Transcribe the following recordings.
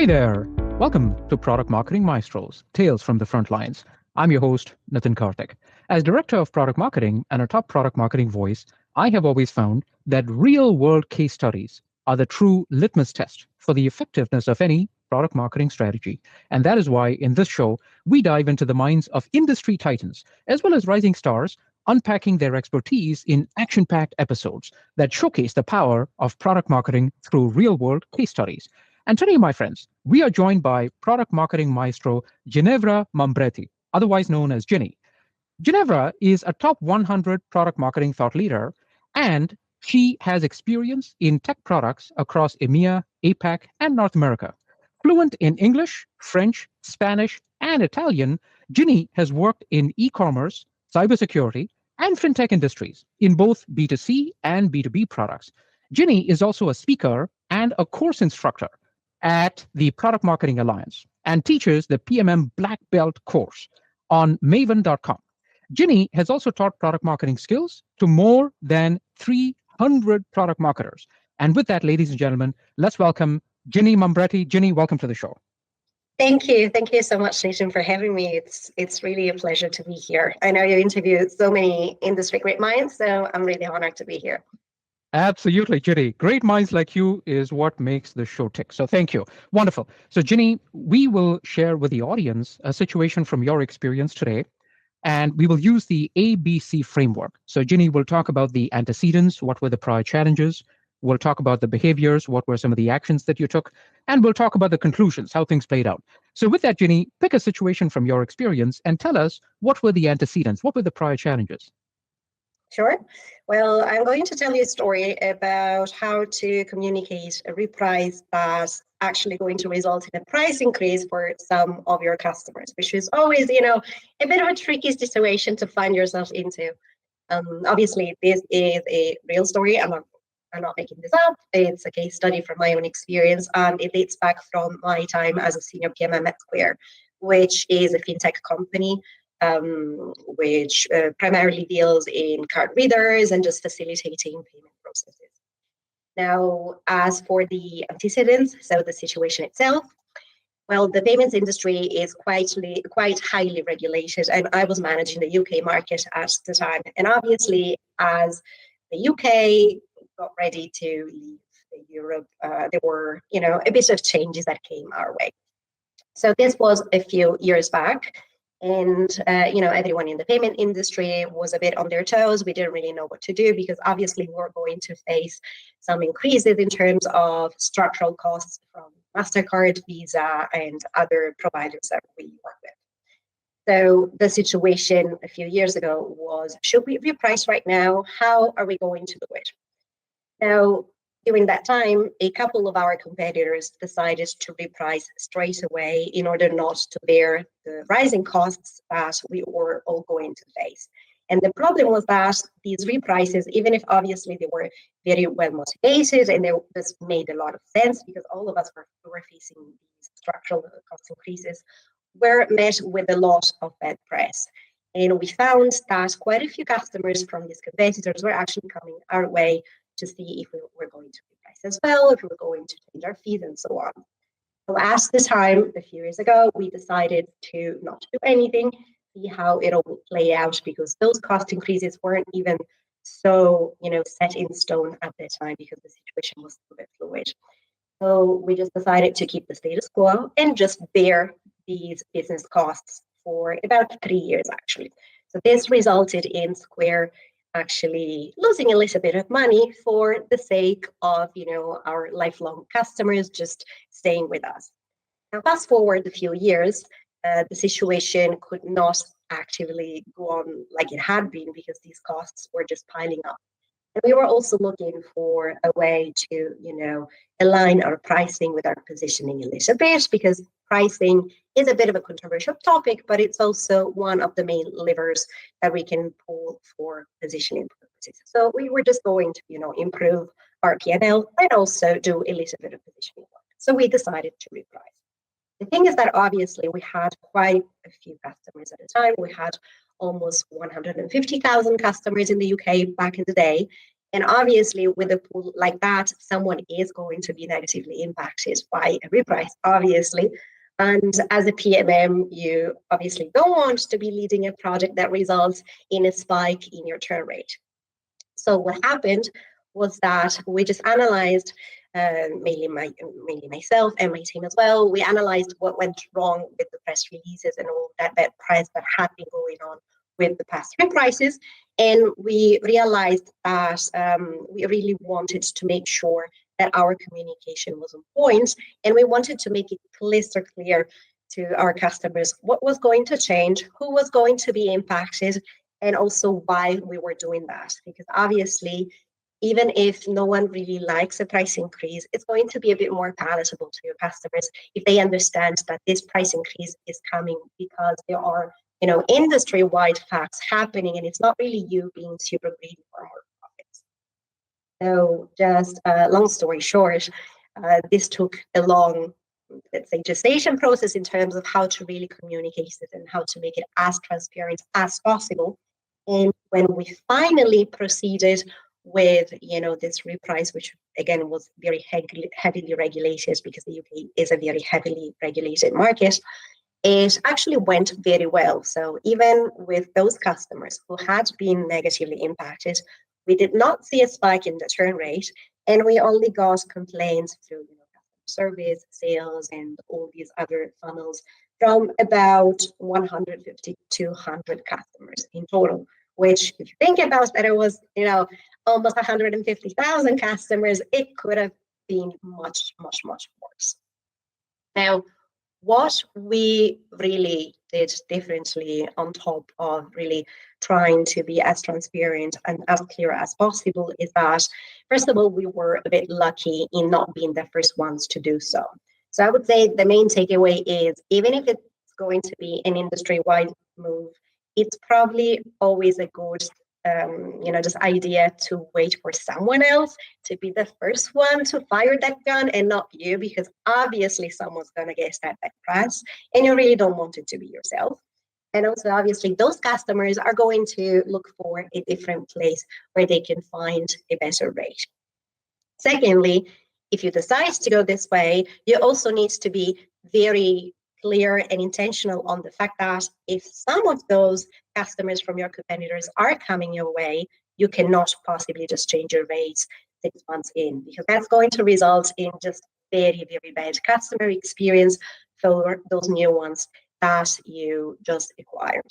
Hey there! Welcome to Product Marketing Maestros, Tales from the Front Lines. I'm your host, Nitin Kartik. As Director of Product Marketing and a top product marketing voice, I have always found that real-world case studies are the true litmus test for the effectiveness of any product marketing strategy. And that is why in this show, we dive into the minds of industry titans, as well as rising stars, unpacking their expertise in action-packed episodes that showcase the power of product marketing through real-world case studies. And today, my friends, we are joined by product marketing maestro Ginevra Mambretti, otherwise known as Ginny. Ginevra is a top 100 product marketing thought leader, and she has experience in tech products across EMEA, APAC, and North America. Fluent in English, French, Spanish, and Italian, Ginny has worked in e-commerce, cybersecurity, and fintech industries in both B2C and B2B products. Ginny is also a speaker and a course instructor at the Product Marketing Alliance and teaches the PMM Black Belt course on maven.com. Ginny has also taught product marketing skills to more than 300 product marketers. And with that, ladies and gentlemen, let's welcome Ginevra Mambretti. Ginny, welcome to the show. Thank you. Thank you so much, Nitin, for having me. It's really a pleasure to be here. I know you interviewed so many industry great minds, so I'm really honored to be here. Absolutely, Ginny. Great minds like you is what makes the show tick. So thank you. Wonderful. So Ginny, we will share with the audience a situation from your experience today, and we will use the ABC framework. So Ginny will talk about the antecedents, what were the prior challenges. We'll talk about the behaviors, what were some of the actions that you took, and we'll talk about the conclusions, how things played out. So with that, Ginny, pick a situation from your experience and tell us what were the antecedents, what were the prior challenges? Sure. Well, I'm going to tell you a story about how to communicate a reprice that's actually going to result in a price increase for some of your customers, which is always, a bit of a tricky situation to find yourself into. Obviously, this is a real story. I'm not making this up. It's a case study from my own experience, and it dates back from my time as a senior PMM at Square, which is a fintech company which primarily deals in card readers and just facilitating payment processes. Now, as for the antecedents, so the situation itself, well, the payments industry is quite highly regulated, and I was managing the UK market at the time. And obviously, as the UK got ready to leave Europe, there were, a bit of changes that came our way. So this was a few years back. And, everyone in the payment industry was a bit on their toes. We didn't really know what to do because obviously we're going to face some increases in terms of structural costs from MasterCard, Visa, and other providers that we work with. So the situation a few years ago was, should we reprice right now? How are we going to do it? Now, during that time, a couple of our competitors decided to reprice straight away in order not to bear the rising costs that we were all going to face. And the problem was that these reprices, even if obviously they were very well motivated and this made a lot of sense because all of us were facing these structural cost increases, were met with a lot of bad press. And we found that quite a few customers from these competitors were actually coming our way to see if we were going to reprice as well, if we were going to change our fees and so on. So at the time, a few years ago, we decided to not do anything, see how it'll play out because those cost increases weren't even so, set in stone at the time because the situation was a bit fluid. So we just decided to keep the status quo and just bear these business costs for about 3 years, actually. So this resulted in Square actually losing a little bit of money for the sake of, our lifelong customers just staying with us. Now, fast forward a few years, the situation could not actively go on like it had been because these costs were just piling up. And we were also looking for a way to, align our pricing with our positioning a little bit because pricing is a bit of a controversial topic, but it's also one of the main levers that we can pull for positioning purposes. So we were just going to, improve our P&L and also do a little bit of positioning work. So we decided to reprice. The thing is that obviously we had quite a few customers at the time. We had almost 150,000 customers in the UK back in the day. And obviously, with a pool like that, someone is going to be negatively impacted by a reprice, obviously. And as a PMM, you obviously don't want to be leading a project that results in a spike in your churn rate. So what happened was that we just analyzed, mainly myself and my team as well. We analyzed what went wrong with the press releases and all that price that had been going on with the past reprices. And we realized that we really wanted to make sure that our communication was on point, and we wanted to make it crystal clear to our customers what was going to change, who was going to be impacted, and also why we were doing that. Because obviously, even if no one really likes a price increase, it's going to be a bit more palatable to your customers if they understand that this price increase is coming because there are, industry-wide facts happening, and it's not really you being super greedy for more profits. So just long story short, this took a long, let's say, gestation process in terms of how to really communicate it and how to make it as transparent as possible. And when we finally proceeded with, this reprice, which again was very heavily regulated because the UK is a very heavily regulated market, it actually went very well. So even with those customers who had been negatively impacted, we did not see a spike in the churn rate, and we only got complaints through service, sales, and all these other funnels from about 150 to 200 customers in total, which if you think about that, it was, almost 150,000 customers, it could have been much, much, much worse. Now, what we really did differently on top of really trying to be as transparent and as clear as possible is that, first of all, we were a bit lucky in not being the first ones to do so. So I would say the main takeaway is, even if it's going to be an industry-wide move, it's probably always a good just idea to wait for someone else to be the first one to fire that gun and not you, because obviously someone's going to get that price and you really don't want it to be yourself. And also, obviously, those customers are going to look for a different place where they can find a better rate. Secondly, if you decide to go this way, you also need to be very clear and intentional on the fact that if some of those customers from your competitors are coming your way, you cannot possibly just change your rates 6 months in, because that's going to result in just very, very bad customer experience for those new ones that you just acquired.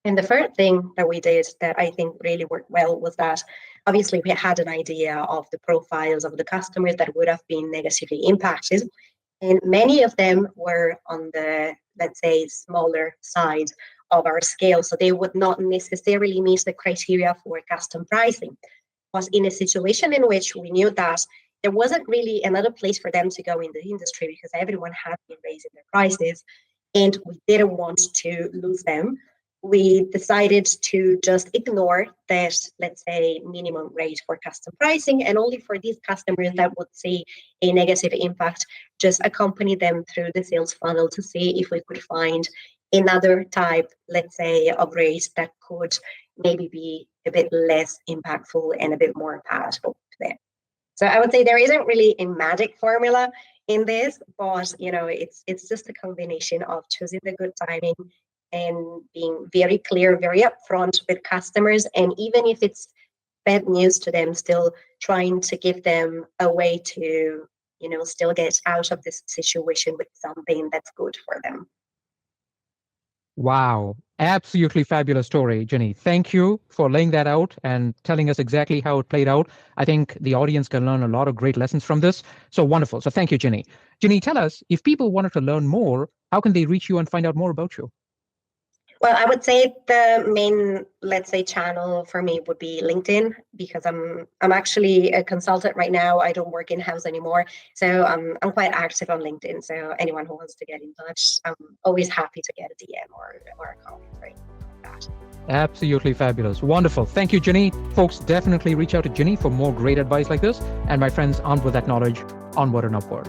And the third thing that we did that I think really worked well was that obviously we had an idea of the profiles of the customers that would have been negatively impacted. And many of them were on the, let's say, smaller side of our scale. So they would not necessarily meet the criteria for custom pricing. But in a situation in which we knew that there wasn't really another place for them to go in the industry because everyone had been raising their prices and we didn't want to lose them, we decided to just ignore that, let's say, minimum rate for custom pricing, and only for these customers that would see a negative impact, just accompany them through the sales funnel to see if we could find another type, let's say, of rate that could maybe be a bit less impactful and a bit more palatable to them. So I would say there isn't really a magic formula in this, but it's just a combination of choosing the good timing and being very clear, very upfront with customers. And even if it's bad news to them, still trying to give them a way to, still get out of this situation with something that's good for them. Wow. Absolutely fabulous story, Ginny. Thank you for laying that out and telling us exactly how it played out. I think the audience can learn a lot of great lessons from this. So wonderful. So thank you, Ginny. Ginny, tell us, if people wanted to learn more, how can they reach you and find out more about you? Well, I would say the main, let's say, channel for me would be LinkedIn, because I'm actually a consultant right now. I don't work in-house anymore. So I'm quite active on LinkedIn. So anyone who wants to get in touch, I'm always happy to get a DM or a call. Right? Absolutely fabulous. Wonderful. Thank you, Ginny. Folks, definitely reach out to Ginny for more great advice like this. And my friends, armed with that knowledge, onward and upward.